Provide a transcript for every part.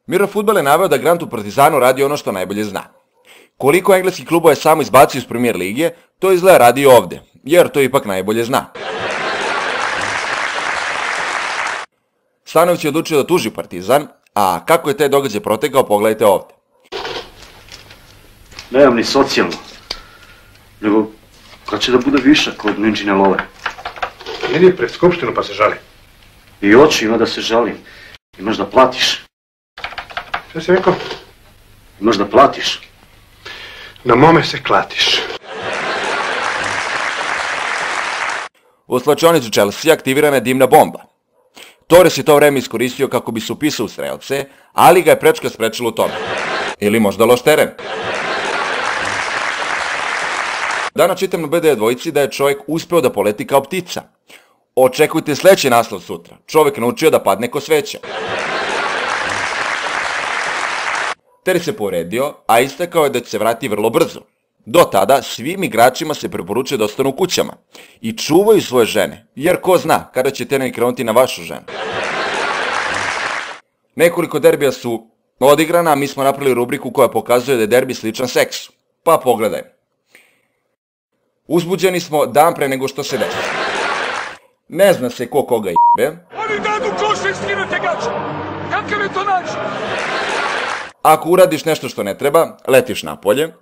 Mirror Fudbal je naveo da Grant u Partizanu radi ono što najbolje zna. Koliko engleskih klubova je samo izbacio iz Premier lige, to izgleda radi ovde, jer to ipak najbolje zna. Stanović je odlučio da tuži Partizan, a kako je taj događaj protekao pogledajte ovde. Nemam ni socijalno, nego kad će da bude višak od Ninđine love. Idi pred skupštinu pa se žali. I oči ima da se žalim. Imaš da platiš. Šta si rekao? Imaš da platiš. Na mome se klatiš. U slačionicu Chelsea aktivirana je dimna bomba. Torres je to vreme iskoristio kako bi se upisao u strelce, ali ga je prečka sprečila u tome. Ili možda loš teren. Danas čitam na BD dvojici da je čovjek uspeo da poleti kao ptica. Očekujte sledeći naslov sutra. Čovjek naučio da padne ko sveća. Terry se povredio, a istakao je da će se vratiti vrlo brzo. Do tada svim igračima se preporučuje da ostanu u kućama i čuvaju svoje žene, jer ko zna kada će teren krenuti na vašu ženu. Nekoliko derbija su odigrana, a mi smo napravili rubriku koja pokazuje da je derbi sličan seksu. Pa pogledaj. Uzbuđeni smo dan pre nego što se desi. Ne zna se ko koga jebe. Oni dadu koša i skinete gače. Kakav je to način? Ako uradiš nešto što ne treba, letiš napolje.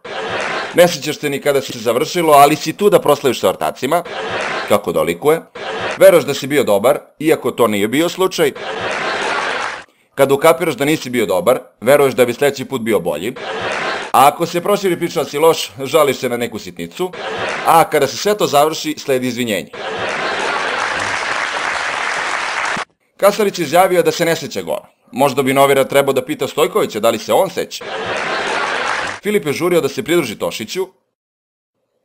Ne sjećaš se ni kada si se završilo, ali si tu da proslaviš sa ortacima, kako dolikuje. Veruješ da si bio dobar, iako to nije bio slučaj. Kada ukapiraš da nisi bio dobar, veruješ da bi sledeći put bio bolji. A ako se proširi priča si loš, žališ se na neku sitnicu. A kada se sve to završi, sledi izvinjenje. Kasarić je izjavio da se ne seća gola. Možda bi novinar trebao da pita Stojkovića da li se on seća. Filip je žurio da se pridruži Tošiću,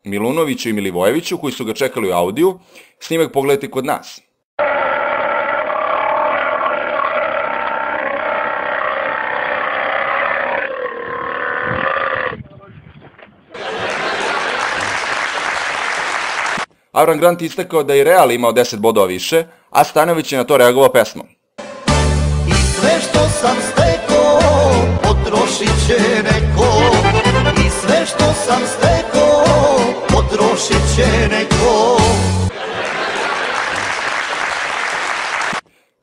Milunoviću i Milivojeviću koji su ga čekali u audiju. Snimak pogledajte kod nas. Avram Grant istakao da je Real imao 10 bodova više, a Stanović je na to reagovao pesmom. I sve što sam stekao, potrošit će neko. I sve što sam stekao, potrošit će neko.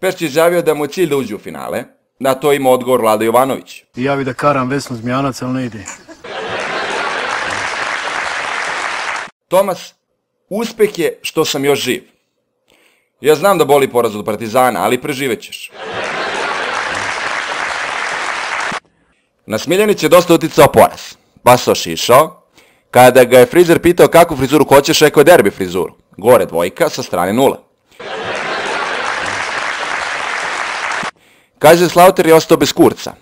Pešć je izjavio da mu je cilj da uđe u finale. Na to ima odgovor Vlada Jovanović. Ja bi da karam Vesnu Zmijanac, ali ne ide. Tomas, uspeh je što sam još živ. Ja znam da boli poraz od Partizana, ali preživećeš. Na Smiljanić je dosta uticao poraz, pa se ošišao. Kada ga je frizer pitao kakvu frizuru hoćeš, rekao je derbi frizuru. Gore dvojka, sa strane 0. Kaiserslautern je ostao bez Kurca.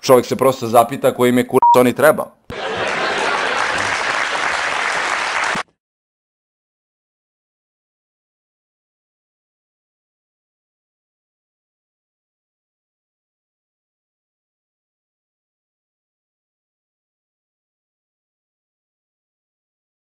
Čovjek se prosto zapita kojim je Kurc oni trebao.